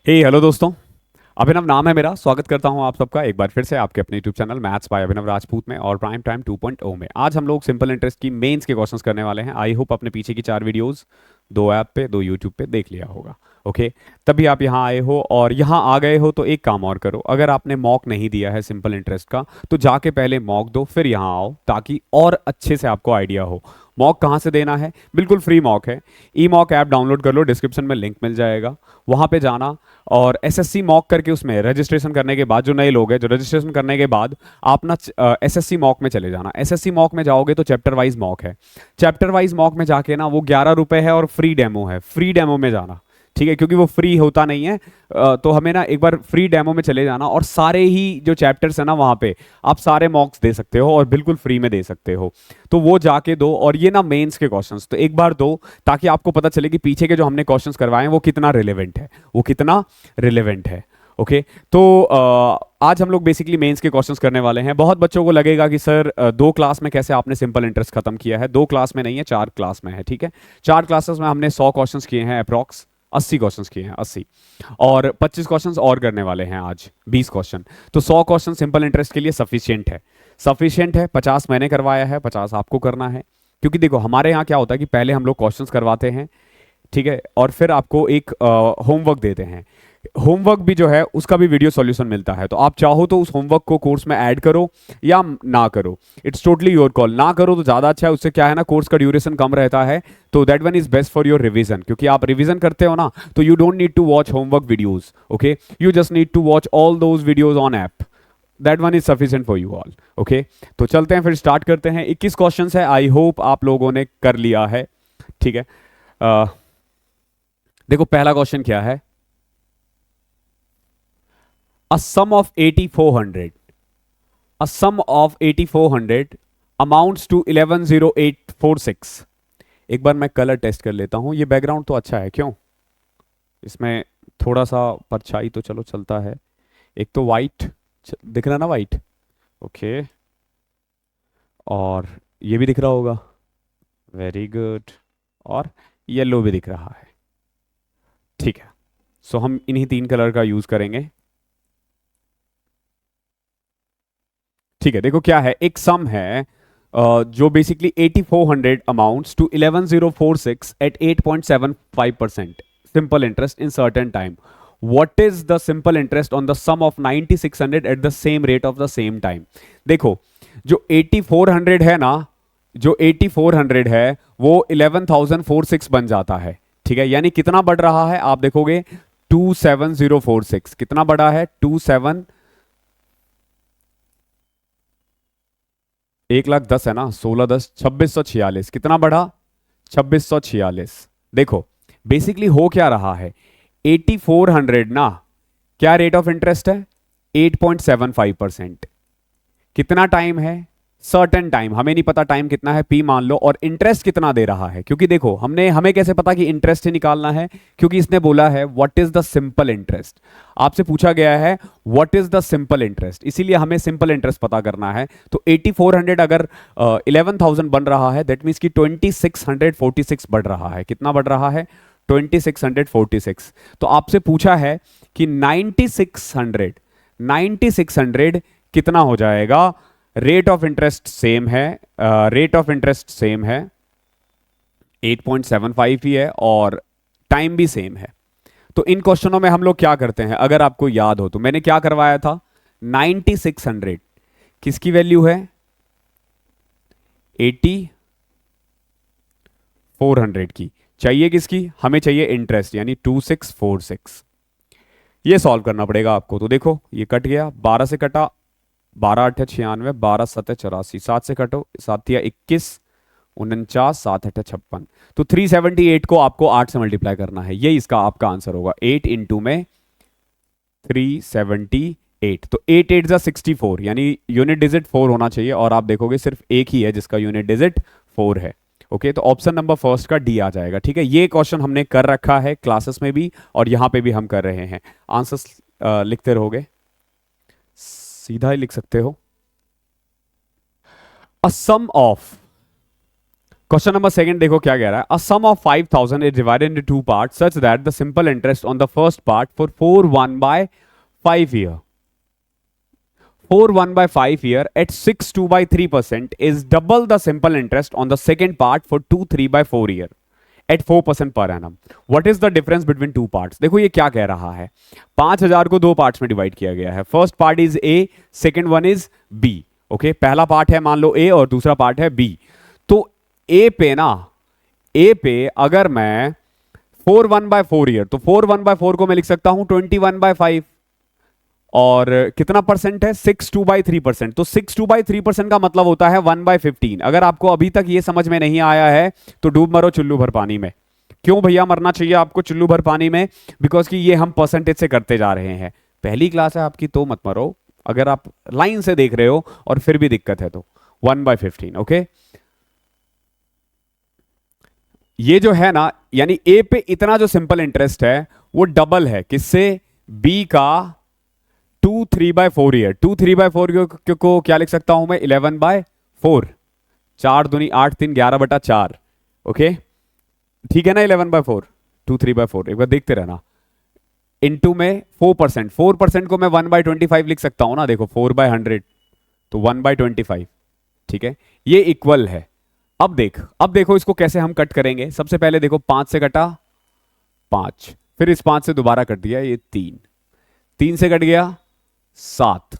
Hello दोस्तों। अभिनव नाम है मेरा। स्वागत करता हूं आप सबका एक बार फिर से आपके अपने यूट्यूब चैनल मैथ्स बाय अभिनव राजपूत में और प्राइम टाइम 2.0 में। आज हम लोग सिंपल इंटरेस्ट की मेंस के क्वेश्चंस करने वाले हैं। आई होप अपने पीछे की 4 वीडियोस दो ऐप पे दो यूट्यूब पे देख लिया होगा। ओके, तभी आप यहाँ आए हो और यहाँ आ गए हो तो एक काम और करो। अगर आपने मॉक नहीं दिया है सिंपल इंटरेस्ट का तो जाके पहले मॉक दो फिर यहाँ आओ, ताकि और अच्छे से आपको आइडिया हो। मॉक कहाँ से देना है? बिल्कुल फ्री मॉक है। ई मॉक ऐप डाउनलोड कर लो, डिस्क्रिप्शन में लिंक मिल जाएगा, वहाँ पे जाना और एसएससी मॉक करके उसमें रजिस्ट्रेशन करने के बाद, जो नए लोग हैं जो रजिस्ट्रेशन करने के बाद आप ना एसएससी मॉक में चले जाना। एसएससी मॉक में जाओगे तो चैप्टर वाइज मॉक है। चैप्टर वाइज मॉक में जाके ना वो 11 रुपए है और फ्री डेमो है। फ्री डेमो में जाना, ठीक है, क्योंकि वो फ्री होता नहीं है। तो हमें ना एक बार फ्री डेमो में चले जाना और सारे ही जो चैप्टर्स है ना वहाँ पे आप सारे मॉक्स दे सकते हो और बिल्कुल फ्री में दे सकते हो। तो वो जाके दो और ये ना मेंस के क्वेश्चंस तो एक बार दो, ताकि आपको पता चले कि पीछे के जो हमने क्वेश्चंस करवाए हैं वो कितना रिलेवेंट है, वो कितना रिलेवेंट है। ओके, तो आज हम लोग बेसिकली मेंस के क्वेश्चंस करने वाले हैं। बहुत बच्चों को लगेगा कि सर 2 क्लास में कैसे आपने सिंपल इंटरेस्ट खत्म किया है। 2 क्लास में नहीं है, 4 क्लास में है, ठीक है। 4 क्लासेस में हमने 100 क्वेश्चंस किए हैं, अप्रॉक्स 80 क्वेश्चंस किए हैं, 80। और 25 क्वेश्चंस और करने वाले हैं आज, 20 क्वेश्चन। तो 100 क्वेश्चन सिंपल इंटरेस्ट के लिए सफिशियंट है। सफिशियंट है। 50 मैंने करवाया है, 50 आपको करना है। क्योंकि देखो हमारे यहाँ क्या होता है कि पहले हम लोग क्वेश्चंस करवाते हैं, ठीक है, और फिर आपको एक होमवर्क देते हैं। होमवर्क भी जो है उसका भी वीडियो सॉल्यूशन मिलता है, तो आप चाहो तो उस होमवर्क को कोर्स में ऐड करो या ना करो, इट्स टोटली योर कॉल। ना करो तो ज़्यादा अच्छा है, उससे क्या है ना कोर्स का ड्यूरेशन कम रहता है, तो that one is best for your revision. क्योंकि आप रिवीजन करते हो ना तो you don't need to watch homework videos, okay, you just need to watch all those videos on app. That one is sufficient for you all. Okay, तो चलते हैं फिर स्टार्ट करते हैं। 21 क्वेश्चन है, आई होप आप लोगों ने कर लिया है, ठीक है। अ, देखो पहला क्वेश्चन क्या है। A sum of 8400, a sum of 8400 amounts to 110846। एक बार मैं कलर टेस्ट कर लेता हूं। ये बैकग्राउंड तो अच्छा है, क्यों? इसमें थोड़ा सा परछाई तो चलो चलता है। एक तो वाइट दिख रहा ना, वाइट, ओके, और ये भी दिख रहा होगा, वेरी गुड, और येलो भी दिख रहा है, ठीक है। सो हम इन्हीं 3 कलर का यूज करेंगे, ठीक है। देखो क्या है, एक सम है जो basically 8400 amounts to 11046 at 8.75% simple interest in certain time. What is the simple interest on the sum of 9600 at the same rate of the same time. देखो जो 8400 है ना, जो 8400 है वो 11046 बन जाता है, ठीक है। यानी कितना बढ़ रहा है आप देखोगे, 27046। कितना बढ़ा है? 27, 1,10,000 है ना, 16 10 2646। कितना बढ़ा? 2646। देखो बेसिकली हो क्या रहा है, 8400 ना, क्या रेट ऑफ इंटरेस्ट है? 8.75%। कितना टाइम है? सर्टेन टाइम, हमें नहीं पता टाइम कितना है, पी मान लो, और इंटरेस्ट कितना दे रहा है। क्योंकि देखो हमें कैसे पता कि इंटरेस्ट ही निकालना है? क्योंकि इसने बोला है what is the simple interest. आपसे पूछा गया है what is the simple interest, इसीलिए हमें सिंपल इंटरेस्ट पता करना है। तो 8400 अगर 11,000 बन रहा है, दैट मीन्स कि 2646 बढ़ रहा है। कितना बढ़ रहा है? 2646। तो आपसे पूछा है कि 9600 कितना हो जाएगा। रेट ऑफ इंटरेस्ट सेम है, रेट ऑफ इंटरेस्ट सेम है, 8.75 ही है, और टाइम भी सेम है। तो इन क्वेश्चनों में हम लोग क्या करते हैं, अगर आपको याद हो तो मैंने क्या करवाया था, 9600 किसकी वैल्यू है? 8400 की। चाहिए किसकी? हमें चाहिए इंटरेस्ट, यानी 2646। ये सॉल्व करना पड़ेगा आपको। तो देखो ये कट गया, 12 से कटा, 12 8 96, 12 7 84, 7 से कटो, 7 या 21, 49, 7 8 56। तो 378 को आपको 8 से मल्टीप्लाई करना है, ये इसका आपका आंसर होगा। 8 इंटू में 378, तो 8 8 जा 64, यानी यूनिट डिजिट 4 होना चाहिए, और आप देखोगे सिर्फ एक ही है जिसका यूनिट डिजिट 4 है। ओके, तो ऑप्शन नंबर फर्स्ट का डी आ जाएगा, ठीक है। ये क्वेश्चन हमने कर रखा है क्लासेस में भी और यहां पे भी हम कर रहे हैं। आंसर लिखते रहोगे, सीधा ही लिख सकते हो। A sum of question number second देखो क्या कह रहा है। A sum of 5000 is divided into two parts such that the simple interest on the first part for 4 1/5 year 4 1/5 year at 6 2/3% is double the simple interest on the second part for 2 3/4 year at 4% per annum. What is the difference between two parts? देखो ये क्या कह रहा है। 5000 को दो parts में divide किया गया है। First part is A, second one is B. Okay, पहला पार्ट है मान लो ए और दूसरा पार्ट है बी। तो ए पे ना, ए पे अगर मैं 4 1/4 ईयर, तो 4 1/4 को मैं लिख सकता हूं 21/5 और कितना परसेंट है 6 2/3%। तो 6 2/3% का मतलब होता है 1/15। अगर आपको अभी तक ये समझ में नहीं आया है तो डूब मरो चुल्लू भर पानी में। क्यों भैया मरना चाहिए आपको चुल्लू भर पानी में? बिकॉज कि ये हम परसेंटेज से करते जा रहे हैं। पहली क्लास है आपकी तो मत मरो, अगर आप लाइन से देख रहे हो और फिर भी दिक्कत है तो 1/15। ओके, ये जो है ना, यानी ए पे इतना जो सिंपल इंटरेस्ट है वो डबल है किससे? बी का 2 3/4 ईयर। 2 3/4 को क्या लिख सकता हूं मैं? 11/4। 4 दूनी 8 3 11/4। ओके, ठीक है ना? 11/4 2 3/4 एक बार देखते रहना। इनटू में 4%, 4% को मैं 1/25 लिख सकता हूं ना। देखो 4/100 तो 1/25। ठीक है, ये इक्वल है। अब देखो इसको कैसे हम कट करेंगे। सबसे पहले देखो 5 से कटा 5, फिर इस 5 से दोबारा कट दिया, ये 3 से कट गया 7,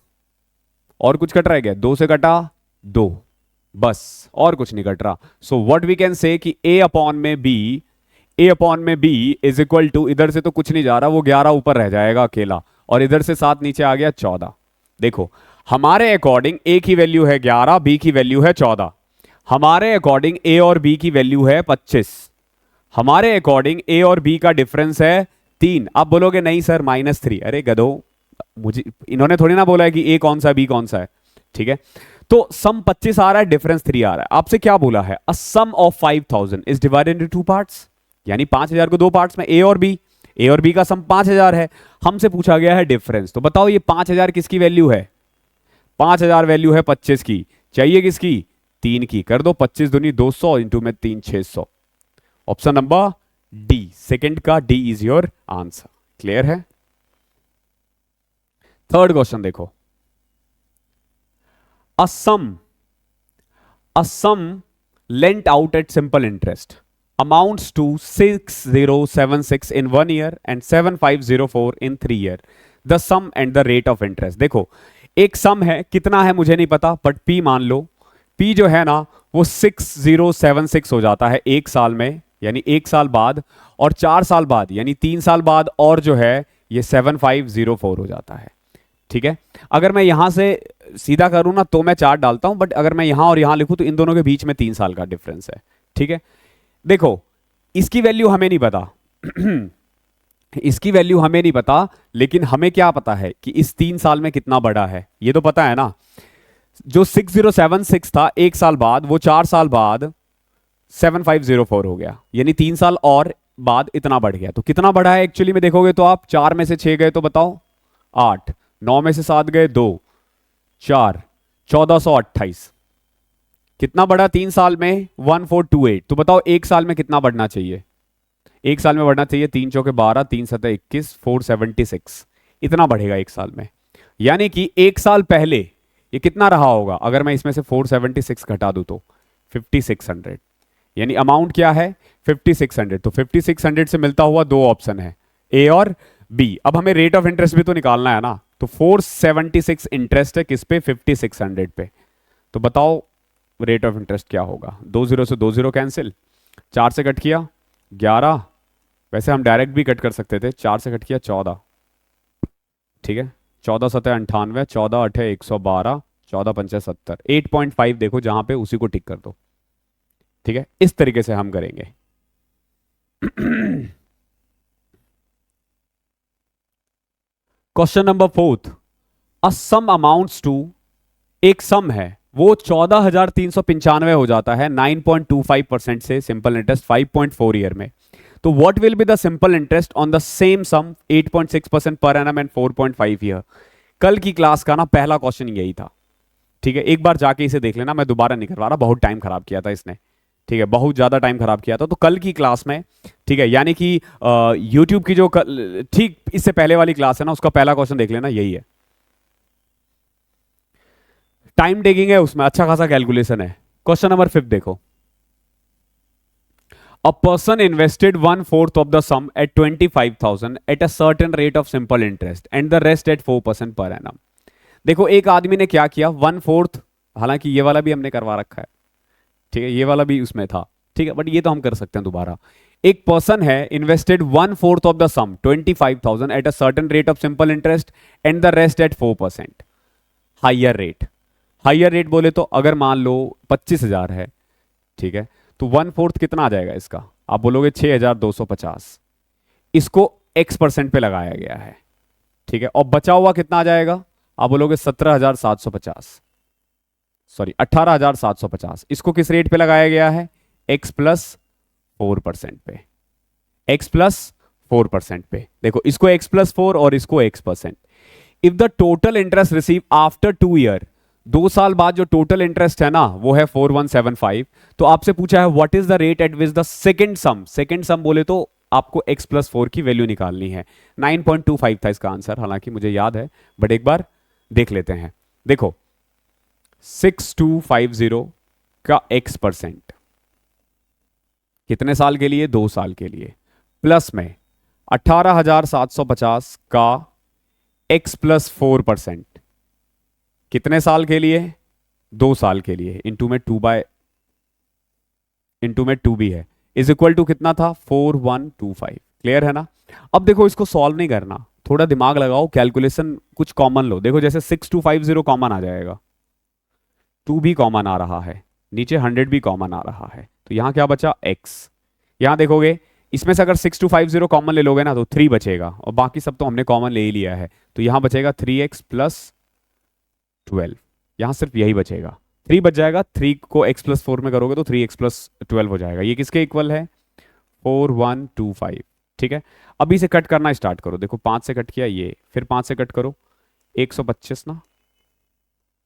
और कुछ कट रह गया 2 से कटा 2, बस और कुछ नहीं कट रहा। So what we can say कि ए अपॉन में बी इज इक्वल टू, इधर से तो कुछ नहीं जा रहा, वो 11 ऊपर रह जाएगा अकेला, और इधर से 7 नीचे आ गया 14। देखो हमारे अकॉर्डिंग ए की वैल्यू है 11, बी की वैल्यू है 14। हमारे अकॉर्डिंग ए और बी की वैल्यू है 25। हमारे अकॉर्डिंग ए और बी का डिफरेंस है 3। आप बोलोगे नहीं सर -3। अरे गधो, मुझे इन्होंने थोड़ी ना बोला है कि ए कौन सा है बी कौन सा है। ठीक है, तो सम 25 आ रहा है, डिफरेंस 3 आ रहा है। आपसे क्या बोला है? A sum of 5000 is divided into two parts, यानी 5000 को दो पार्ट्स में, ए और बी का सम 5000 है। हमसे पूछा गया है डिफरेंस। तो बताओ ये 5000 किसकी वैल्यू है? 5000 वैल्यू है 25 की, चाहिए किसकी? 3 की। कर दो 25 दूनी 200 इंटू में 3 600। ऑप्शन नंबर डी, सेकंड का D is your answer. Clear है? थर्ड क्वेश्चन देखो। A sum lent out at simple interest amounts to 6076 in 1 year and 7504 in 3 year. The sum and the rate of interest. देखो एक sum है, कितना है मुझे नहीं पता, बट पी मान लो। पी जो है ना वो 6076 हो जाता है एक साल में, यानी एक साल बाद, और 4 साल बाद यानी 3 साल बाद, और जो है ये 7504 हो जाता है। ठीक है, अगर मैं यहां से सीधा करूं ना तो मैं 4 डालता हूं, बट अगर मैं यहां और यहां लिखूं तो इन दोनों के बीच में 3 साल का डिफरेंस है। ठीक है, देखो इसकी वैल्यू हमें नहीं पता इसकी वैल्यू हमें नहीं पता, लेकिन हमें क्या पता है कि इस 3 साल में कितना बड़ा है, ये तो पता है ना। जो 6076 था एक साल बाद, वो 4 साल बाद 7504 हो गया, यानी 3 साल और बाद इतना बढ़ गया। तो कितना बढ़ा है एक्चुअली में देखोगे तो आप, 4 में से 6 गए तो बताओ 8, 9 में से 7 गए 2, 4, 1428। कितना बढ़ा 3 साल में? 1428। तो बताओ एक साल में कितना बढ़ना चाहिए? एक साल में बढ़ना चाहिए 3 चौके 12, 3 सतह 21, 476। इतना बढ़ेगा एक साल में। यानी कि एक साल पहले ये कितना रहा होगा? अगर मैं इसमें से 476 घटा दूं तो 5600, यानी अमाउंट क्या है? 5600। तो 5600 से मिलता हुआ दो ऑप्शन है, ए और बी। अब हमें रेट ऑफ इंटरेस्ट भी तो निकालना है ना। तो 476 इंटरेस्ट है किस पे? 5600 पे। तो बताओ रेट ऑफ इंटरेस्ट क्या होगा? 20 से 20 कैंसिल, 4 से कट किया 11, वैसे हम डायरेक्ट भी कट कर सकते थे, 4 से कट किया 14। ठीक है, 14 सतह 98, 14 अठे 112, 14 पंचे 70, 8.5 देखो जहां पे, उसी को टिक कर दो। ठीक है, इस तरीके से हम करेंगे। Question number 4, a sum amounts to, एक सम है वो 14,395 हो जाता है 9.25% से सिंपल इंटरेस्ट 5.4 ईयर में। तो what will be the simple interest on the same sum 8.6% per annum and 4.5 year. कल की क्लास का ना पहला क्वेश्चन यही था। ठीक है, एक बार जाके इसे देख लेना, मैं दोबारा नहीं करवा रहा, बहुत टाइम खराब किया था इसने। ठीक है, बहुत ज़्यादा टाइम खराब किया था। तो कल की क्लास में, ठीक है, यानी कि यूट्यूब की जो ठीक इससे पहले वाली क्लास है ना, उसका पहला क्वेश्चन देख लेना, यही है। टाइम टेकिंग है उसमें, अच्छा खासा कैलकुलेशन है। क्वेश्चन नंबर 5 देखो। A person invested one fourth of the sum at 25,000 at a certain rate of simple interest and the rest at 4% per annum. देखो एक आदमी ने क्या किया, वन फोर्थ, हालांकि ये वाला भी हमने करवा रखा है, ठीक है, ये वाला भी उसमें था, ठीक है, बट ये तो हम कर सकते हैं दोबारा। एक पर्सन है, invested one fourth of the sum 25,000 at a certain rate of simple interest and the rest at 4%। Higher rate, higher rate बोले तो अगर मान लो 25,000 है, ठीक है, तो वन फोर्थ कितना आ जाएगा इसका, आप बोलोगे 6,250। इसको x% पे लगाया गया है, ठीक है, और बचा हुआ कितना आ जाएगा, आप बोलोगे 17,750, सॉरी 18,750। इसको किस रेट पे लगाया गया है, x+4% पे, x+4% पे। देखो इसको x+4 और इसको x%। If the total interest receive after 2 year, 2 साल बाद जो टोटल इंटरेस्ट है ना वो है 4175। तो आपसे पूछा है what is the rate at which the second sum, second sum बोले तो आपको x+4 की वैल्यू निकालनी है। 9.25 था इसका आंसर, हालांकि मुझे याद है, बट एक बार देख लेते हैं। देखो 6250 का x% कितने साल के लिए, 2 साल के लिए, प्लस में 18,750 का x+4% कितने साल के लिए, 2 साल के लिए, इंटू में 2 भी है, इज इक्वल टू कितना था, 4125। क्लियर है ना। अब देखो इसको सॉल्व नहीं करना, थोड़ा दिमाग लगाओ, कैलकुलेशन कुछ कॉमन लो। देखो जैसे 6250 कॉमन आ जाएगा, 2 भी कॉमन आ रहा है, नीचे 100 भी कॉमन आ रहा है, तो यहां क्या बचा, x। यहां देखोगे इसमें से अगर 6250 कॉमन ले लोगे ना तो 3 बचेगा, और बाकी सब तो हमने कॉमन ले ही लिया है, तो यहां बचेगा 3x+12। यहां सिर्फ यही बचेगा, 3 बच जाएगा, 3 को x+4 में करोगे तो 3x+12 हो जाएगा। ये किसके इक्वल है, 4125। ठीक है, अभी से कट करना स्टार्ट करो। देखो 5 से कट किया ये, फिर 5 से कट करो, 125 ना,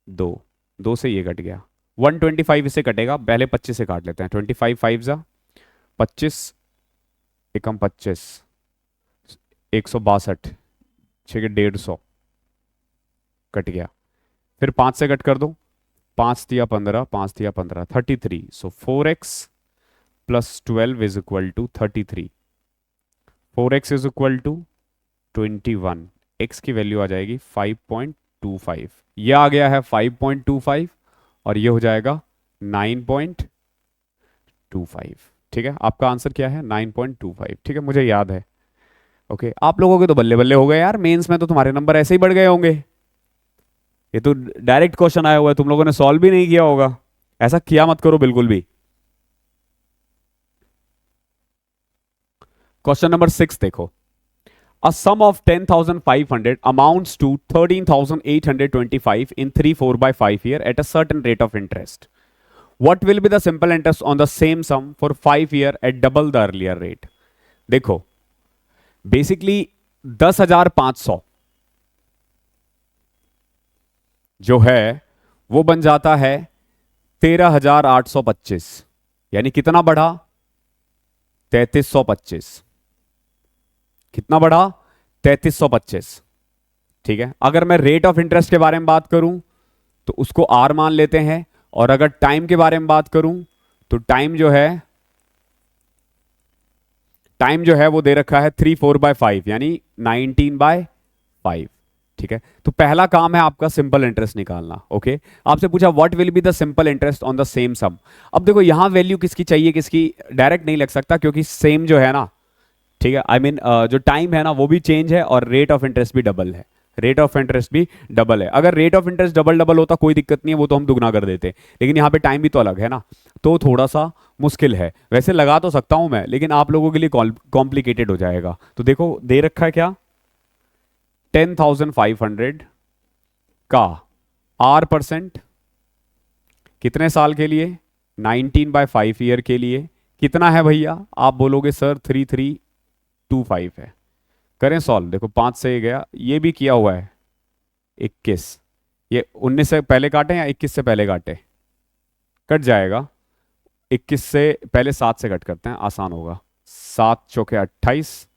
2 से ये कट गया, 125 इससे कटेगा, पहले 25 से काट लेते हैं। 25 5 जा 25, एकम 25, 162, 6 के 150 कट गया, फिर 5 से कट कर दो, 5 दिया 15, 5 दिया 15, 33। So 4x+12 is equal to 33, 4x is equal to 21, x की वैल्यू आ जाएगी 5.25, यह आ गया है 5.25 और ये हो जाएगा 9.25। ठीक है, आपका आंसर क्या है, 9.25। ठीक है, मुझे याद है। ओके, आप लोगों के तो बल्ले बल्ले हो गए यार, मेंस में तो तुम्हारे नंबर ऐसे ही बढ़ गए होंगे। ये तो डायरेक्ट क्वेश्चन आया हुआ है, तुम लोगों ने सॉल्व भी नहीं किया होगा, ऐसा किया मत करो बिल्कुल भी। क्वेश्चन नंबर 6 देखो। A sum of 10,500 amounts to 13,825 in 3/4/5 year at a certain rate of interest. What will be the simple interest on the same sum for 5 year at double the earlier rate? देखो basically 10,500 जो है वो बन जाता है 13,825, यानी कितना बढ़ा, 3,325। कितना बढ़ा, 3,325। ठीक है, अगर मैं रेट ऑफ इंटरेस्ट के बारे में बात करूं तो उसको आर मान लेते हैं, और अगर टाइम के बारे में बात करूं तो टाइम जो है वो दे रखा है 3/4/5 यानी 19/5। ठीक है, तो पहला काम है आपका सिंपल इंटरेस्ट निकालना। ओके, आपसे पूछा what will be the simple interest on the same sum. अब देखो यहां वैल्यू किसकी चाहिए, किसकी, डायरेक्ट नहीं लग सकता क्योंकि सेम जो है ना, ठीक है, आई मीन जो टाइम है ना वो भी चेंज है और रेट ऑफ इंटरेस्ट भी डबल है, रेट ऑफ इंटरेस्ट भी डबल है। अगर rate of interest double double होता कोई दिक्कत नहीं है, वो तो हम दुगना कर देते, लेकिन यहाँ पे टाइम भी तो अलग है ना, तो थोड़ा सा मुश्किल है। वैसे लगा तो सकता हूं मैं, लेकिन आप लोगों के लिए कॉम्प्लिकेटेड हो जाएगा। तो देखो दे रखा है क्या, 10,500 का R% कितने साल के लिए, 19/5 ईयर के लिए, कितना है भैया, आप बोलोगे सर 3,325 है। करें सॉल्व, देखो 5 से ये गया, ये भी किया हुआ है 21, ये 19 से पहले काटे या 21 से पहले काटे, कट जाएगा, 21 से पहले 7 से कट करते हैं, आसान होगा। 7 चौके 28,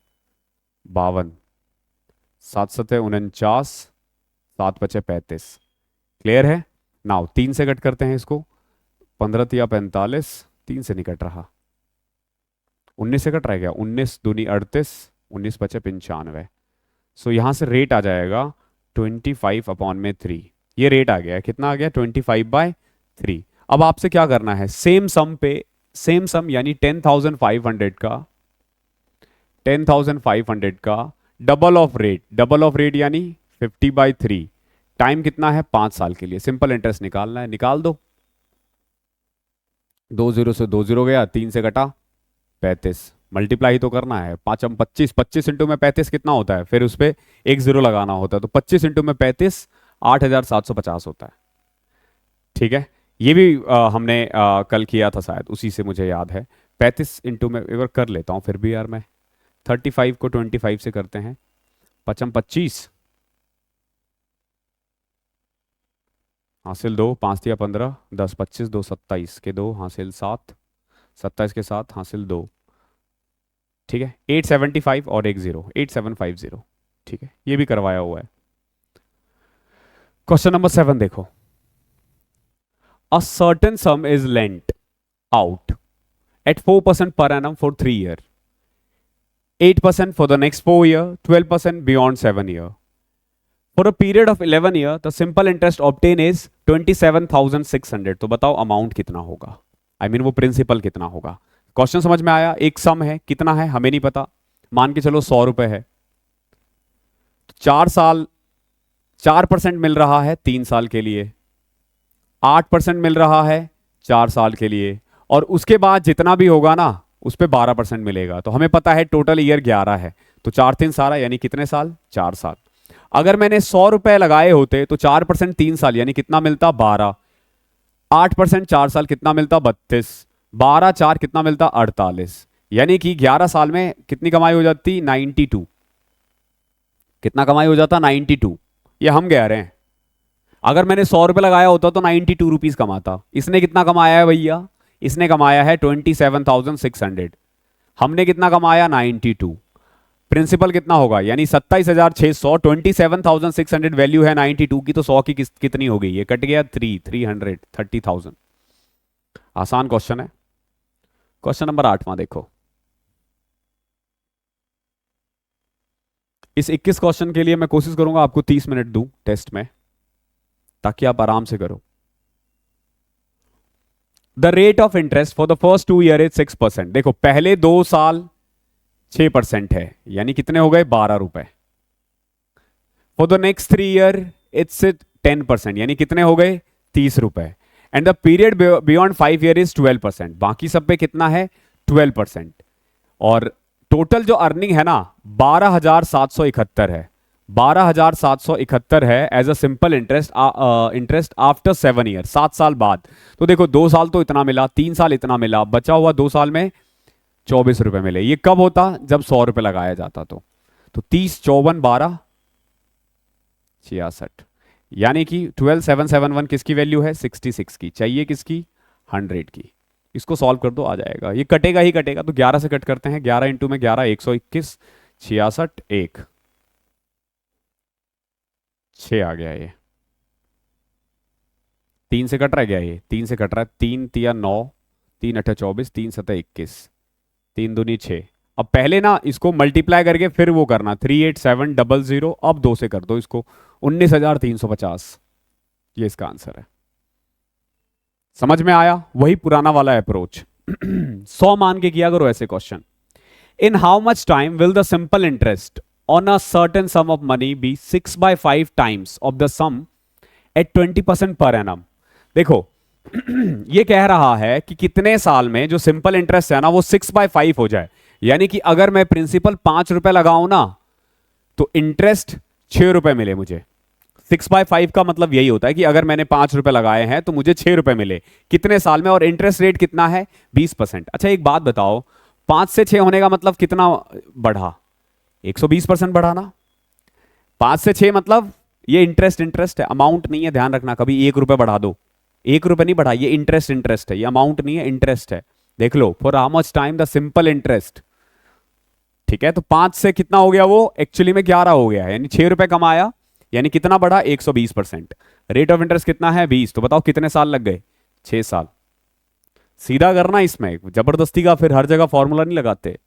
52, 7 सते 49, 7 बचे 35। क्लियर है? नाउ 3 से कट करते हैं इसको, 15 तिया 45, 3 से नहीं कट रहा, 19 से कट रह गया, 19 दूनी 38, 19 बचे 95। सो यहां से रेट आ जाएगा 25/3। ये रेट आ गया, कितना आ गया? 25/3। अब आपसे क्या करना है, सेम सम पे सेम सम यानी 10,500 का double of rate, double of rate यानी 50/3। टाइम कितना है? 5 साल के लिए। सिंपल इंटरेस्ट निकालना है, निकाल दो। 2 0 से 2 0 गया, 3 से कटा 35, मल्टीप्लाई तो करना है। 5 25, 25 इंटू में 35 कितना होता है? फिर उस पर 1 0 लगाना होता है, तो 25 इंटू में 35 8,750 होता है। ठीक है, ये भी हमने कल किया था शायद, उसी से मुझे याद है। 35 इंटू में एक बार कर लेता हूँ फिर भी यार मैं, 35 को 25 से करते हैं, 5 25 हासिल 2, 5 तिया 15, 10 25 2 27 के 2 हासिल 7, 27 के 7 हासिल 2। ठीक है, 875 और 1 0, 8750। ठीक है, ये भी करवाया हुआ है। क्वेश्चन नंबर 7 देखो, अ certain some is lent out at 4% per annum for 3 years, 8% for the next 4 years, 12% beyond 7 years. For a period of 11 years, the simple interest obtained is 27,600। तो बताओ अमाउंट कितना होगा, I mean वो principal कितना होगा। Question समझ में आया? एक सम है, कितना है हमें नहीं पता, मान के चलो 100 रुपए है, तो 4 साल 4% मिल रहा है 3 साल के लिए, 8% मिल रहा है 4 साल के लिए, और उसके बाद जितना भी होगा ना उस पर 12% मिलेगा। तो हमें पता है टोटल ईयर 11 है, तो 4 3 12 यानी कितने साल? 4 साल। अगर मैंने 100 रुपए लगाए होते तो 4% 3 साल यानी कितना मिलता? 12, 8% 4 साल कितना मिलता? 32, 12 4 कितना मिलता? 48, यानी कि 11 साल में कितनी कमाई हो जाती? 92। कितना कमाई हो जाता? 92। ये हम कह रहे हैं, अगर मैंने 100 रुपए लगाया होता तो 92 रुपीज कमाता। इसने कितना कमाया है भैया? इसने कमाया है 27,600। हमने कितना कमाया? 92। प्रिंसिपल कितना होगा? यानी 27,600, 27,600 वैल्यू है 92 की, तो 100 की कितनी हो गई? ये कट गया 300, 30,000। आसान क्वेश्चन है। क्वेश्चन नंबर 8वां देखो, इस 21 क्वेश्चन के लिए मैं कोशिश करूंगा आपको 30 मिनट दूं टेस्ट में, ताकि आप आराम से करो। The rate of interest for the first 2 year is 6%। देखो पहले 2 साल 6% है, यानी कितने हो गए? 12 रुपए। For the next 3 year it's 10%, यानी कितने हो गए? 30 रुपए। And the period beyond 5 year is 12%। बाकी सब पे कितना है? 12%। और टोटल जो अर्निंग है ना 12,771 है, 12,771 है as a simple interest after 7 year, 7 साल बाद। तो देखो 2 साल तो इतना मिला, 3 साल इतना मिला, बचा हुआ 2 साल में 24 रुपए मिले। ये कब होता? जब 100 रुपए लगाया जाता। तो 30 54 12 66, यानी कि 12,771 किसकी वैल्यू है? 66 की। चाहिए किसकी? 100 की। इसको सॉल्व कर दो, आ जाएगा। ये कटेगा ही कटेगा, तो 11 से कट करते हैं, 11 इंटू में 11 121, 66 1 6 आ गया। ये 3 से कट रहा गया, ये 3 से कट रहा है, 3 तिया 9, 3 8 24, 3 7 21, 3 दूनी 6। अब पहले ना इसको मल्टीप्लाई करके फिर वो करना, 38700, अब 2 से कर दो इसको, 19,350। ये इसका आंसर है। समझ में आया? वही पुराना वाला अप्रोच। 100 मान के किया करो ऐसे question. In how much time will the simple interest on a certain sum of money be 6/5 times of the sum at 20% per annum. देखो ये कह रहा है कि कितने साल में जो सिंपल इंटरेस्ट है ना वो 6/5 हो जाए, यानी कि अगर मैं प्रिंसिपल 5 रुपए लगाऊं ना तो इंटरेस्ट 6 रुपए मिले मुझे। 6/5 का मतलब यही होता है कि अगर मैंने 5 रुपए लगाए हैं तो मुझे 6 रुपए मिले कितने साल में, और इंटरेस्ट रेट कितना है? 20%। अच्छा एक बात बताओ, 5 से 6 होने का मतलब कितना बढ़ा? 120% बढ़ा ना। 5 से 6 मतलब ये इंटरेस्ट है, अमाउंट नहीं है, ध्यान रखना। कभी 1 रुपए बढ़ा दो 1 रुपए नहीं बढ़ा, ये इंटरेस्ट इंटरेस्ट है, ये अमाउंट नहीं है, इंटरेस्ट है। देख लो, for how much time the simple interest. ठीक है, तो 5 से कितना हो गया, वो एक्चुअली में 11 हो गया, यानी 6 रुपए कमाया, यानी कितना बढ़ा, 120%। रेट ऑफ इंटरेस्ट कितना है, 20। तो बताओ कितने साल लग गए, 6 साल। सीधा करना इसमें, जबरदस्ती का फिर हर जगह फॉर्मूला नहीं लगाते।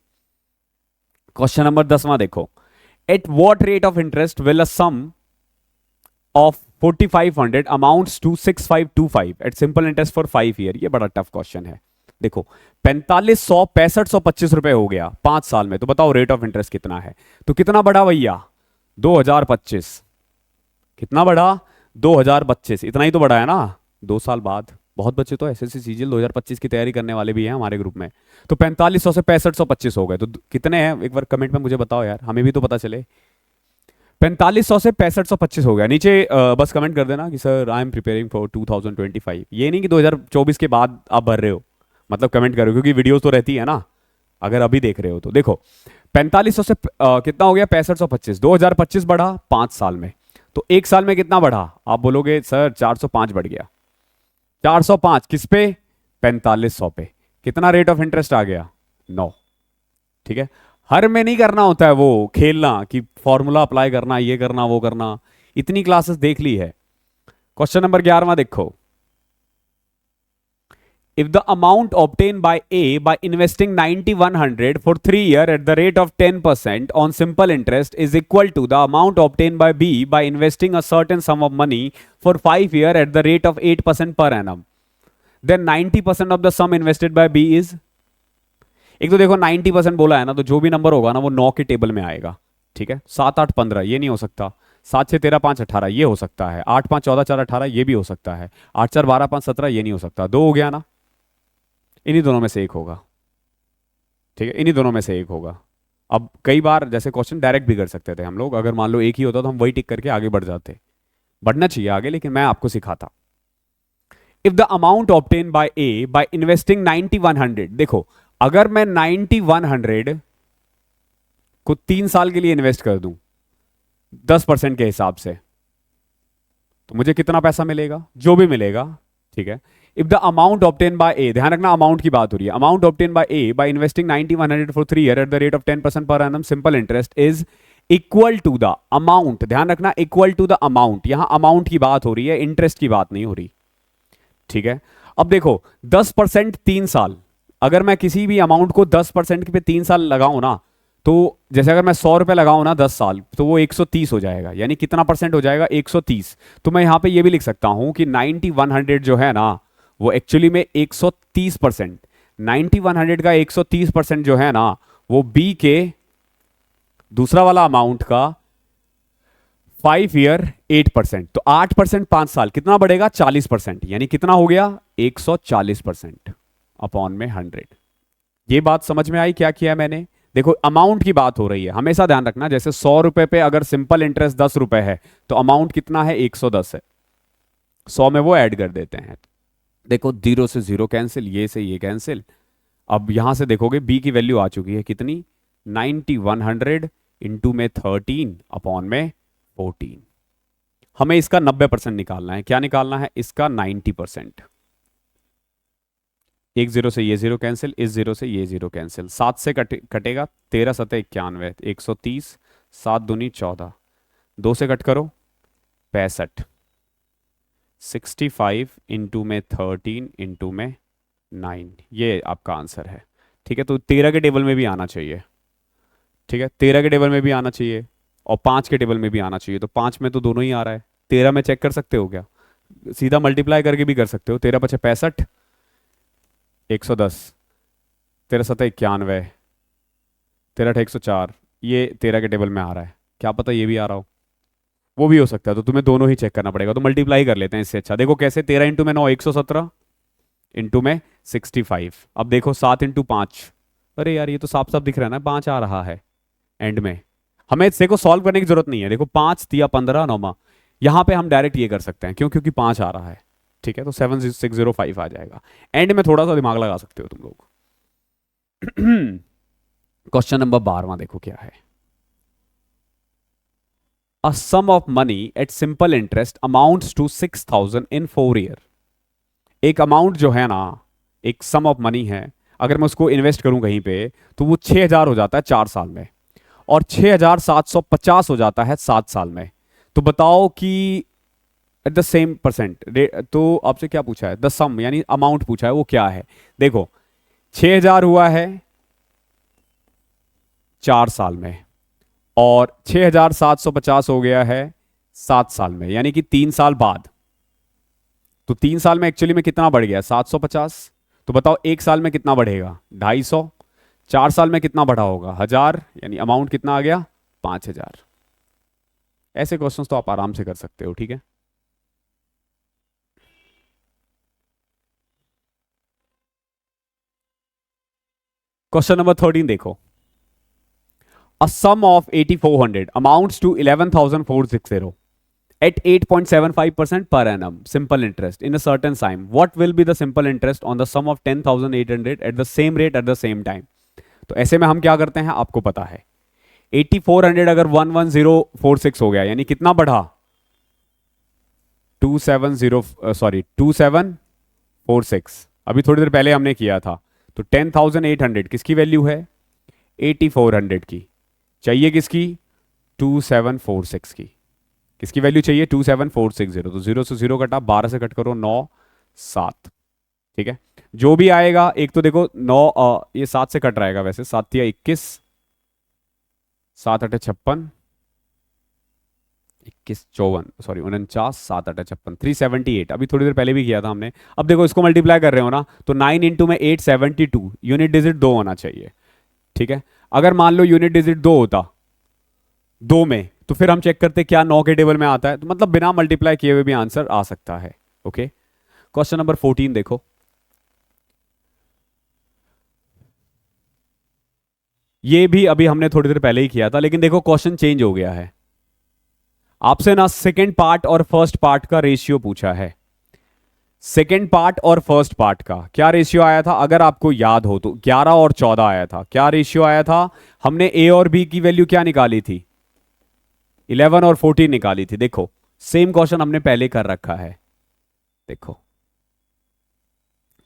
क्वेश्चन नंबर 10वां देखो, at what rate of interest will a sum of 4500 amounts to 6525 at simple interest for 5 year. ये बड़ा टफ क्वेश्चन है। देखो 4500 6525 रुपए हो गया 5 साल में, तो बताओ रेट ऑफ इंटरेस्ट कितना है। तो कितना बढ़ा भैया, 2025। कितना बढ़ा, 2025। इतना ही तो बढ़ा है ना, 2 साल बाद। बहुत बच्चे तो एसएससी सीजीएल 2025 की तैयारी करने वाले भी हैं हमारे ग्रुप में। तो 4500 से 6525 हो गए, तो कितने हैं एक बार कमेंट में मुझे बताओ यार, हमें भी तो पता चले। 4500 से 6525 हो गया। नीचे बस कमेंट कर देना कि sir I am preparing for 2025। ये नहीं कि 2024 के बाद आप भर रहे हो, मतलब कमेंट करो, क्योंकि वीडियोस तो रहती है ना, अगर अभी देख रहे हो तो। देखो 4500 से कितना हो गया, 6525। 2025 बढ़ा 5 साल में, तो 1 साल में कितना बढ़ा, आप बोलोगे सर 405 बढ़ गया। 405 किस पे, 4500 पे। कितना रेट ऑफ इंटरेस्ट आ गया, 9। ठीक है, हर में नहीं करना होता है वो खेलना कि फॉर्मूला अप्लाई करना, ये करना वो करना, इतनी क्लासेस देख ली है। क्वेश्चन नंबर 11वां देखो, if the amount obtained by A by investing 9100 for 3 years at the rate of 10% on simple interest is equal to the amount obtained by B by investing a certain sum of money for 5 years at the rate of 8% per annum, then 90% of the sum invested by B is। एक तो देखो 90% बोला है ना, तो जो भी number होगा ना वो 9 के टेबल में आएगा। ठीक है, 7 8 15 ये नहीं हो सकता, 7 6 13 5 18 ये हो सकता है, 8 5 14 4 18 ये भी हो सकता है, 8 4 12 5 17 ये नहीं हो सकता। 2 हो गया ना, इन्हीं दोनों में से एक होगा। ठीक है, इन्हीं दोनों में से एक होगा। अब कई बार जैसे क्वेश्चन डायरेक्ट भी कर सकते थे हम लोग, अगर मान लो एक ही होता तो हम वही टिक करके आगे बढ़ जाते। बढ़ना चाहिए आगे, लेकिन मैं आपको सिखाता। If the amount obtain by a by investing 9100, देखो अगर मैं 9100 को 3 साल के लिए इन्वेस्ट कर दूं 10% के हिसाब से, तो मुझे कितना पैसा मिलेगा, जो भी मिलेगा। ठीक है, if the amount obtain by a, ध्यान रखना अमाउंट की बात हो रही है, amount obtain by a by investing 9100 for 3 year at the rate of 10% per annum simple interest is equal to the amount. ध्यान रखना इक्वल टू द अमाउंट, यहां अमाउंट की बात हो रही है, इंटरेस्ट की बात नहीं हो रही। ठीक है, अब देखो 10% 3 साल, अगर मैं किसी भी अमाउंट को 10% पे 3 साल लगाऊं ना, तो जैसे अगर मैं 100 रुपए लगाऊं ना 10 साल, तो वो 130 हो जाएगा, यानी कितना परसेंट हो जाएगा, 130। तो मैं यहां पे ये भी लिख सकता हूं कि 9100 जो है ना वो एक्चुअली में 130%, 9100 का 130% जो है ना वो बी के दूसरा वाला अमाउंट का 5 ईयर 8%। तो 8% 5 साल कितना बढ़ेगा, 40%, यानी कितना हो गया 140% अपॉन में 100। ये बात समझ में आई क्या किया मैंने। देखो अमाउंट की बात हो रही है, हमेशा ध्यान रखना, जैसे 100 रुपए पे अगर सिंपल इंटरेस्ट 10 रुपए है तो अमाउंट कितना है, 110 है, 100 में वो ऐड कर देते हैं। देखो 0 से 0 कैंसिल, ये से ये कैंसिल। अब यहां से देखोगे बी की वैल्यू आ चुकी है कितनी, 9100 इंटू में 13 अपॉन में 14। हमें इसका 90% निकालना है। क्या निकालना है, इसका 90%। एक 0 से ये 0 कैंसिल, इस 0 से ये 0 कैंसिल, 7 से कटेगा, 13 7 91, 130, 7 दूनी 14, 2 से कट करो 65, 65 इंटू में 13 इंटू में 9, ये आपका आंसर है। ठीक है, तो 13 के टेबल में भी आना चाहिए। ठीक है, 13 के टेबल में भी आना चाहिए और 5 के टेबल में भी आना चाहिए। तो 5 में तो दोनों ही आ रहा है, 13 में चेक कर सकते हो क्या, सीधा मल्टीप्लाई करके भी कर सकते हो। 13 पचे 65, 110, 13 सत्ता 91, 13 104, ये 13 के टेबल में आ रहा है, क्या पता ये भी आ रहा हो, वो भी हो सकता है। तो तुम्हें दोनों ही चेक करना पड़ेगा, तो मल्टीप्लाई कर लेते हैं इससे अच्छा। देखो कैसे, 13 इंटू में 9 117 इंटू में 65। अब देखो 7 इंटू 5, अरे यार ये तो साफ साफ दिख रहा है ना, 5 आ रहा है एंड में। हमें इससे को सॉल्व करने की जरूरत नहीं है। देखो 5 दिया 15 9, यहां पे हम डायरेक्ट ये कर सकते हैं, क्यों, क्योंकि 5 आ रहा है। ठीक है, तो 7605 आ जाएगा। एंड में थोड़ा सा दिमाग लगा सकते हो तुम लोग। क्वेश्चन नंबर 12वां देखो क्या है। A sum of money at simple interest amounts to 6000 in 4 years. एक अमाउंट जो है ना, एक सम ऑफ मनी है, अगर मैं उसको इन्वेस्ट करूं कहीं पे, तो वो 6,000 हो जाता है 4 साल में, और 6,750 हो जाता है 7 साल में। तो बताओ कि एट द सेम परसेंट, तो आपसे क्या पूछा है, द सम यानी अमाउंट पूछा है, वो क्या है। देखो 6,000 हुआ है 4 साल में, और 6,750 हो गया है 7 साल में, यानी कि 3 साल बाद। तो 3 साल में एक्चुअली में कितना बढ़ गया, 750। तो बताओ 1 साल में कितना बढ़ेगा, 250। 4 साल में कितना बढ़ा होगा, 1,000, यानी अमाउंट कितना आ गया, 5,000। ऐसे क्वेश्चंस तो आप आराम से कर सकते हो, ठीक है। क्वेश्चन नंबर 13 देखो। A sum of 8,400 amounts to 11,460 at 8.75% per annum simple interest in a certain time. What will be the simple interest on the sum of 10,800 at the same rate at the same time? तो ऐसे में हम क्या करते हैं, आपको पता है 8,400 अगर 11046 हो गया, यानी कितना बढ़ा, 270, सॉरी 2746, अभी थोड़ी देर पहले हमने किया था। तो 10,800 किसकी वैल्यू है, 8,400 की, चाहिए किसकी, 2,746 की। किसकी वैल्यू चाहिए, 2,746 तो जीरो से जीरो कटा, 12 से कट करो 9, 7, ठीक है। जो भी आएगा, एक तो देखो 9, ये 7 से कट रहेगा वैसे, 7 या 21, 7 अठे 56, 21 54, सॉरी 49, 7 अठे 56, 378, अभी थोड़ी देर पहले भी किया था हमने। अब देखो इसको मल्टीप्लाई कर रहे हो ना, तो 9 इंटू में 872, यूनिट डिजिट 2 होना चाहिए, ठीक है। अगर मान लो यूनिट डिजिट 2 होता, 2 में, तो फिर हम चेक करते क्या 9 के टेबल में आता है, तो मतलब बिना मल्टीप्लाई किए हुए भी आंसर आ सकता है। ओके, क्वेश्चन नंबर 14 देखो। ये भी अभी हमने थोड़ी देर पहले ही किया था, लेकिन देखो क्वेश्चन चेंज हो गया है। आपसे ना सेकेंड पार्ट और फर्स्ट पार्ट का रेशियो पूछा है। सेकेंड पार्ट और फर्स्ट पार्ट का क्या रेशियो आया था, अगर आपको याद हो तो 11 और 14 आया था। क्या रेशियो आया था, हमने ए और बी की वैल्यू क्या निकाली थी, 11 और 14 निकाली थी। देखो सेम क्वेश्चन हमने पहले कर रखा है। देखो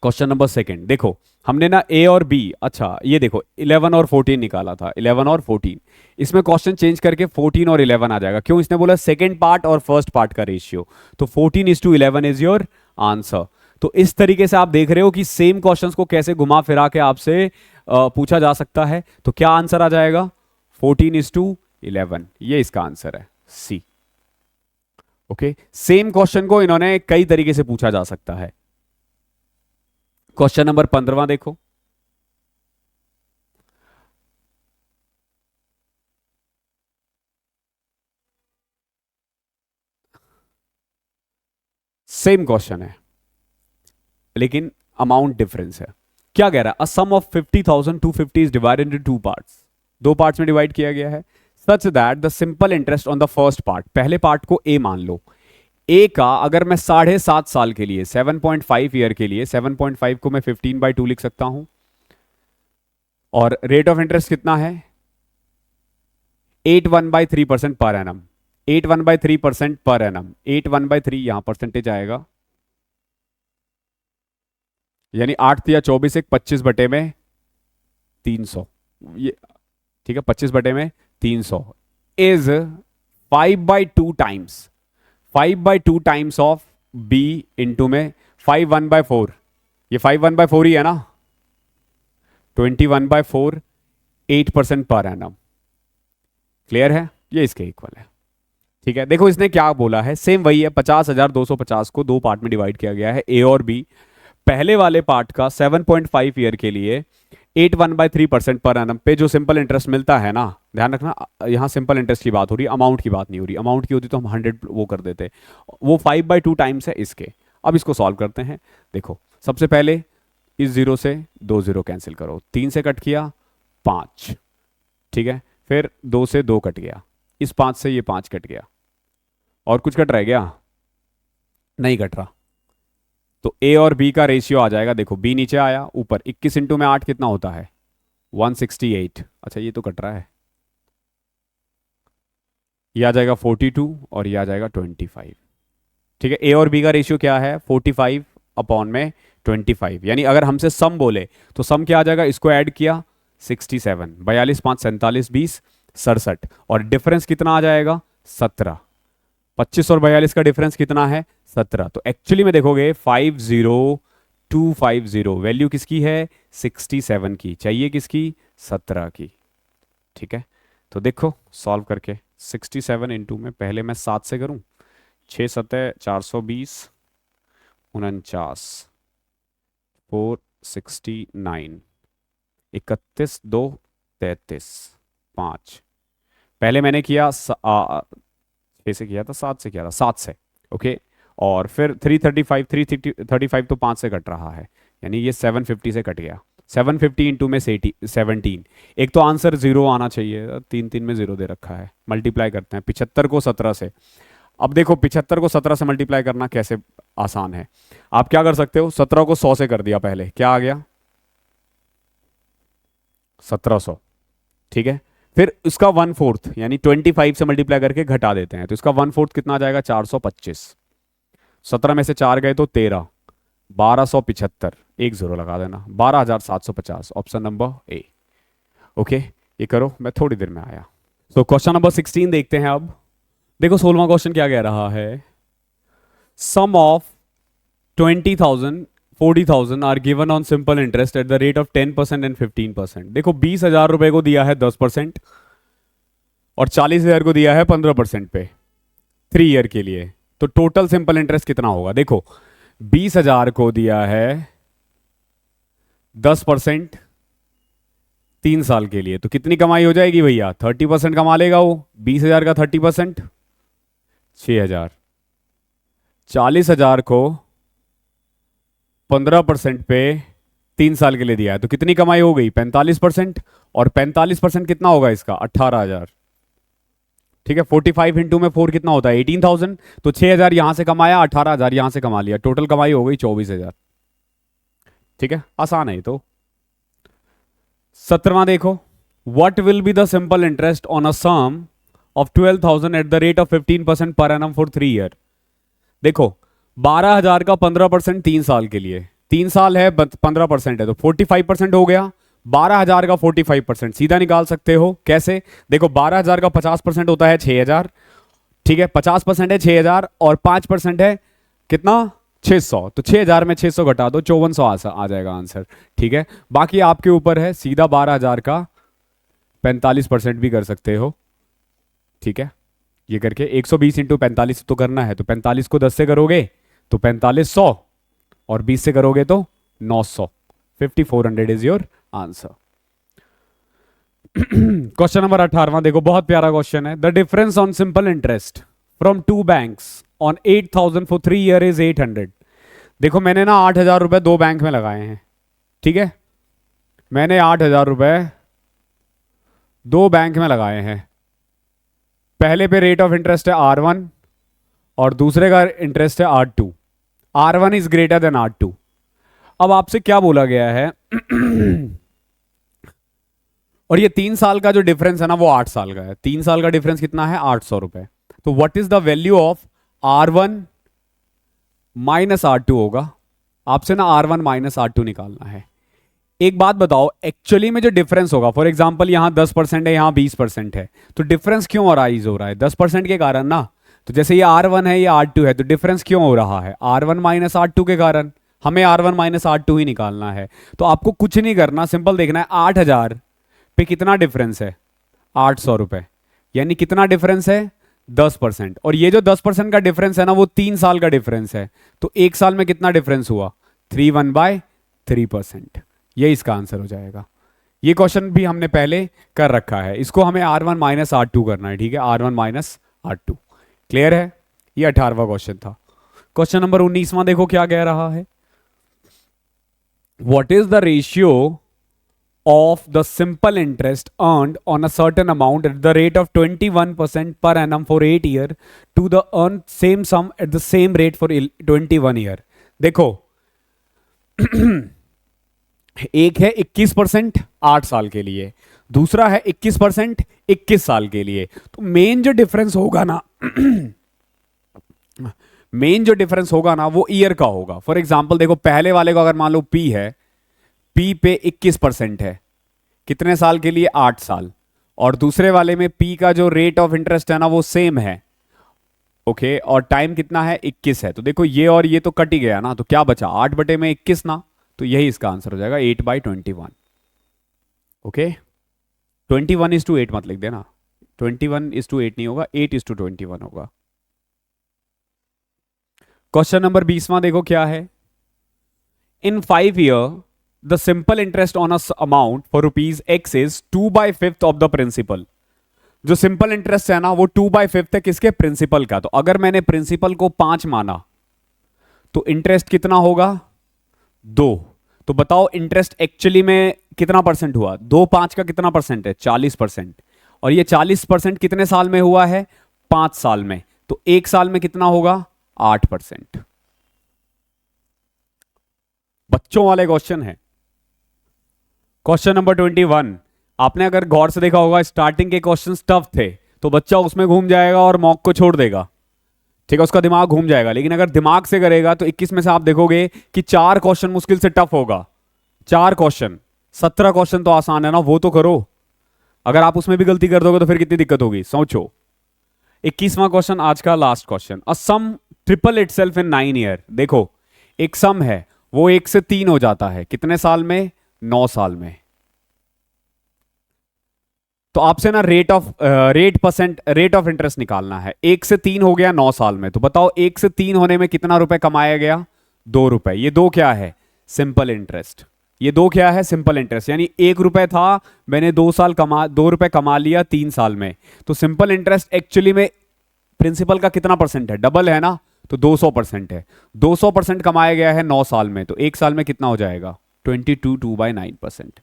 क्वेश्चन नंबर सेकंड, देखो हमने ना ए और बी, अच्छा ये देखो 11 और 14 निकाला था, 11 और 14, इसमें क्वेश्चन चेंज करके 14 और 11 आ जाएगा। क्यों, इसने बोला सेकंड पार्ट और फर्स्ट पार्ट का रेशियो, तो 14:11 इज योर आंसर। तो इस तरीके से आप देख रहे हो कि सेम क्वेश्चंस को कैसे घुमा फिरा के आपसे पूछा जा सकता है। तो क्या आंसर आ जाएगा, 14:11, ये इसका आंसर है, सी। ओके, सेम क्वेश्चन को इन्होंने कई तरीके से पूछा जा सकता है। क्वेश्चन नंबर 15 देखो। सेम क्वेश्चन है लेकिन अमाउंट डिफरेंस है। क्या कह रहा है, a sum of 50,250 is divided into two parts, दो पार्ट्स में डिवाइड किया गया है, such that the simple interest on the first part, पहले पार्ट को ए मान लो। ए का अगर मैं 7.5 साल के लिए, 7.5 ईयर के लिए, 7.5 को मैं 15/2 लिख सकता हूं, और रेट ऑफ इंटरेस्ट कितना है, 8.1/3% पर एनम, 8.1/3% पर एनम, 8.1/3 यहां परसेंटेज आएगा, यानी 8 या 24, एक 25/300, ये ठीक है, 25/300 is 5/2 times, 5/2 times of B into में 5 1/4, ये 5 1/4 ही है ना, 21/4, 8% पर एनम। क्लियर है, ये इसके इक्वल है। ठीक है, देखो इसने क्या बोला है, सेम वही है, 50,250 को दो पार्ट में डिवाइड किया गया है, ए और बी। पहले वाले पार्ट का 7.5 ईयर के लिए 8.1/3% पर एनम पे जो सिंपल इंटरेस्ट मिलता है ना, ध्यान रखना यहां सिंपल इंटरेस्ट की बात हो रही है, अमाउंट की बात नहीं हो रही। अमाउंट की होती तो हम 100 वो कर देते, वो 5/2 टाइम्स है इसके। अब इसको सॉल्व करते हैं। देखो सबसे पहले इस जीरो से 2 जीरो कैंसिल करो, 3 से कट किया 5, ठीक है, फिर 2 से 2 कट गया, इस 5 से ये 5 कट गया, और कुछ कट रह गया, नहीं कट रहा। तो ए और बी का रेशियो आ जाएगा, देखो बी नीचे आया, ऊपर 21 इंटू में 8 कितना होता है, 168, अच्छा ये तो कट रहा है, ये आ जाएगा 42 और ये आ जाएगा 25। ठीक है, ए और बी का रेशियो क्या है, 45 अपॉन में 25, यानी अगर हमसे सम बोले तो सम क्या आ जाएगा, इसको ऐड किया 67, 42 5 47 20 67, और डिफरेंस कितना आ जाएगा 17। 25 और 42 का डिफरेंस कितना है 17। तो एक्चुअली में देखोगे 50250 वैल्यू किसकी है 67 की, चाहिए किसकी 17 की। ठीक है, तो देखो सॉल्व करके 67 इंटू में पहले मैं 7 से करूं, 6 7 420 49 469 31 2 33 5। पहले मैंने किया 6 से किया था, 7 से किया था, 7 से, ओके। और फिर 335 तो 5 से कट रहा है, यानी ये 750 से कट गया। 750 इंटू में 17, एक तो आंसर जीरो आना चाहिए, 3 में जीरो दे रखा है। मल्टीप्लाई करते हैं 75 को 17 से। अब देखो 75 को 17 से मल्टीप्लाई करना कैसे आसान है, आप क्या कर सकते हो, 17 को 100 से कर दिया, पहले क्या आ गया 1700, ठीक है। फिर उसका 1/4 यानी 25 से मल्टीप्लाई करके घटा देते हैं, तो इसका 1/4 कितना आ जाएगा 425। 17 में से 4 गए तो 13, 1275, एक जीरो लगा देना, 12750, ऑप्शन नंबर ए। ओके, ये करो, मैं थोड़ी देर में आया। तो क्वेश्चन नंबर 16 देखते हैं अब। देखो 16वां क्वेश्चन क्या कह रहा है, sum of 20,000 40,000 are given on simple interest at the rate of 10% and 15%। देखो 20,000 रुपए को दिया है 10% और 40,000 को दिया है 15% पे 3 ईयर के लिए, तो टोटल सिंपल इंटरेस्ट कितना होगा। देखो 20,000 को दिया है 10% 3 साल के लिए, तो कितनी कमाई हो जाएगी भैया, 30% कमा लेगा वो। 20,000 का 30% 6,000। 40,000 को 15% पे 3 साल के लिए दिया है, तो कितनी कमाई हो गई 45%, और 45% कितना होगा इसका 18,000। ठीक है, 45 इंटू में 4 कितना होता है 18,000, तो 6,000 यहां से कमाया, 18,000 यहां से कमा लिया, टोटल कमाई हो गई 24,000। ठीक है, आसान है ये तो। 17वां देखो, what will be the simple interest on a sum of 12,000 at the rate of 15% per annum for 3 year. देखो 12,000 का 15% 3 साल के लिए, 3 साल है 15% है, तो 45% हो गया। 12,000 का 45% सीधा निकाल सकते हो, कैसे, देखो 12,000 का 50% होता है 6,000, ठीक है, 50% है 6,000 और 5% है कितना 600, तो 6,000 में 600 घटा दो 5400 आ जाएगा आंसर। ठीक है, बाकी आपके ऊपर है, सीधा 12,000 का 45% भी कर सकते हो। ठीक है, ये करके 120 इंटू 45 तो करना है, तो 45 को 10 से करोगे तो 4500, और 20 से करोगे तो 900, 5400 is your answer. Question number 18वां देखो, बहुत प्यारा क्वेश्चन है। The difference on simple interest from 2 banks on 8,000 for 3 year is 800। देखो मैंने ना 8,000 रुपए 2 बैंक में लगाए हैं, ठीक है, मैंने 8,000 रुपए 2 बैंक में लगाए हैं। पहले पे रेट ऑफ इंटरेस्ट है R1 और दूसरे का इंटरेस्ट है R2। R1 is greater than R2। अब आपसे क्या बोला गया है और ये 3 साल का जो डिफरेंस है ना वो 8 साल का है। 3 साल का डिफरेंस कितना है 800 रुपए। तो what is the value of R1 minus R2 होगा। आपसे ना R1 माइनस R2 निकालना है। एक बात बताओ, एक्चुअली में जो डिफरेंस होगा, फॉर एग्जांपल यहां 10% है, यहां 20% है, तो डिफरेंस क्यों अराइज हो रहा है 10% के कारण ना। तो जैसे ये R1 है, ये R2 है, तो डिफरेंस क्यों हो रहा है R1 माइनस R2 के कारण। हमें R1 माइनस R2 ही निकालना है। तो आपको कुछ नहीं करना, सिंपल देखना है 8,000 पे कितना डिफरेंस है 800 रुपए, यानी कितना डिफरेंस है 10%। और ये जो 10% का डिफरेंस है ना वो 3 साल का डिफरेंस है, तो 1 साल में कितना डिफरेंस हुआ 3/3%। ये इसका आंसर हो जाएगा। ये क्वेश्चन भी हमने पहले कर रखा है, इसको हमें R1 माइनस R2 करना है। ठीक है, R1 माइनस R2, क्लियर है। ये 18वां क्वेश्चन था। क्वेश्चन नंबर 19वां देखो क्या कह रहा है, what is the ratio of the simple interest earned on a certain amount at the rate of 21% per annum for 8 year to the earned same sum at the same rate for 21 year। देखो एक है 21% 8 साल के लिए, दूसरा है 21% 21 साल के लिए। तो मेन जो डिफरेंस होगा ना मेन जो डिफरेंस होगा ना वो ईयर का होगा। फॉर एग्जाम्पल देखो, पहले वाले को अगर मान लो पी है, पी पे 21% है, कितने साल के लिए? 8 साल। और दूसरे वाले में पी का जो रेट ऑफ इंटरेस्ट है ना वो सेम है, ओके, और टाइम कितना है? 21 है। तो देखो ये और ये तो कट ही गया ना, तो क्या बचा? 8/21 ना, तो यही इसका आंसर हो जाएगा, 8/21। ओके, 21:8 मत लिख देना, 21:8 नहीं होगा, 8:21 होगा। क्वेश्चन नंबर 20वां देखो क्या है। In 5 year the simple interest on amount for ₹X is 2/5 of the principal. जो सिंपल इंटरेस्ट है ना वो 2/5 है किसके? प्रिंसिपल का। तो अगर मैंने प्रिंसिपल को 5 माना तो इंटरेस्ट कितना होगा? 2। तो बताओ इंटरेस्ट एक्चुअली में कितना परसेंट हुआ? 2/5 का कितना परसेंट है? 40%। और ये 40% कितने साल में हुआ है? 5 साल में। तो 1 साल में कितना होगा? 8%। बच्चों वाले क्वेश्चन है। Question number 21। आपने अगर गौर से देखा होगा, स्टार्टिंग के क्वेश्चन टफ थे तो बच्चा उसमें घूम जाएगा और मॉक को छोड़ देगा, ठीक है, उसका दिमाग घूम जाएगा। लेकिन अगर दिमाग से करेगा तो 21 में से आप देखोगे कि 4 क्वेश्चन मुश्किल से टफ होगा। 4 क्वेश्चन, 17 क्वेश्चन तो आसान है ना, वो तो करो। अगर आप उसमें भी गलती कर दोगे तो फिर कितनी दिक्कत होगी, सोचो। 21वां क्वेश्चन, आज का last question. A sum triple itself in 9 year. देखो एक सम है, वो 1 से 3 हो जाता है, कितने साल में? 9 साल में। तो आपसे ना रेट ऑफ इंटरेस्ट निकालना है। 1 से 3 हो गया 9 साल में, तो बताओ 1 से 3 होने में कितना रुपए कमाया गया? 2 रुपए। ये 2 क्या है? Simple interest. ये 2 क्या है? Simple interest. यानी 1 रुपए था, मैंने 2 रुपए कमा लिया 3 साल में। तो सिंपल इंटरेस्ट एक्चुअली में प्रिंसिपल का कितना परसेंट है? डबल है ना, तो 200% है। 200% कमाया गया है 9 साल में, तो 1 साल में कितना हो जाएगा? 22/9%।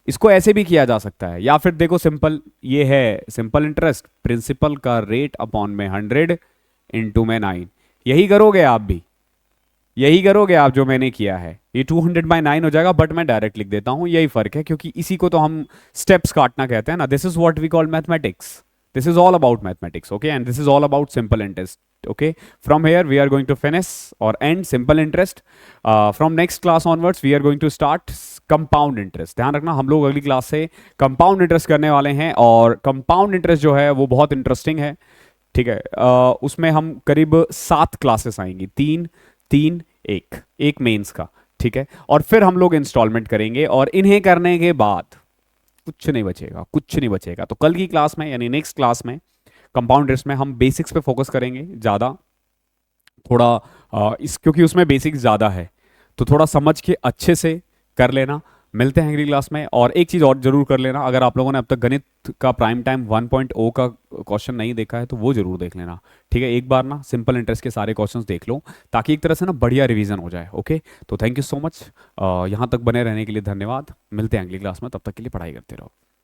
इसको ऐसे भी किया जा सकता है, या फिर देखो सिंपल, ये है सिंपल इंटरेस्ट, प्रिंसिपल का रेट अपॉन में 100 इंटू में 9। यही करोगे आप भी, यही करोगे आप जो मैंने किया है। ये 200/9 हो जाएगा, बट मैं डायरेक्ट लिख देता हूं, यही फर्क है, क्योंकि इसी को तो हम स्टेप्स काटना कहते हैं ना। This is what we call mathematics. This is all about mathematics, okay, and this is all about simple interest. Okay, from here we are going to finish or end simple interest. From next class onwards we are going to start compound interest. ध्यान रखना, हम लोग अगली class से compound interest करने वाले हैं, और compound interest जो है वो बहुत इंटरेस्टिंग है, ठीक है। उसमें हम करीब 7 क्लासेस आएंगी, 3 3 एक मेंस का, ठीक है। और फिर हम लोग इंस्टॉलमेंट करेंगे, और इन्हें करने के बाद कुछ नहीं बचेगा, कुछ नहीं बचेगा। तो कल की क्लास में यानी नेक्स्ट क्लास में कंपाउंड इंटरेस्ट में हम बेसिक्स पे फोकस करेंगे ज़्यादा, थोड़ा क्योंकि उसमें बेसिक्स ज़्यादा है, तो थोड़ा समझ के अच्छे से कर लेना। मिलते हैं अगली क्लास में। और एक चीज़ और जरूर कर लेना, अगर आप लोगों ने अब तक गणित का प्राइम टाइम 1.0 का क्वेश्चन नहीं देखा है तो वो जरूर देख लेना, ठीक है। एक बार ना सिंपल इंटरेस्ट के सारे क्वेश्चंस देख लो, ताकि एक तरह से ना बढ़िया रिवीजन हो जाए, ओके। तो थैंक यू सो मच, यहाँ तक बने रहने के लिए धन्यवाद। मिलते हैं अगली क्लास में, तब तक के लिए पढ़ाई करते रहो।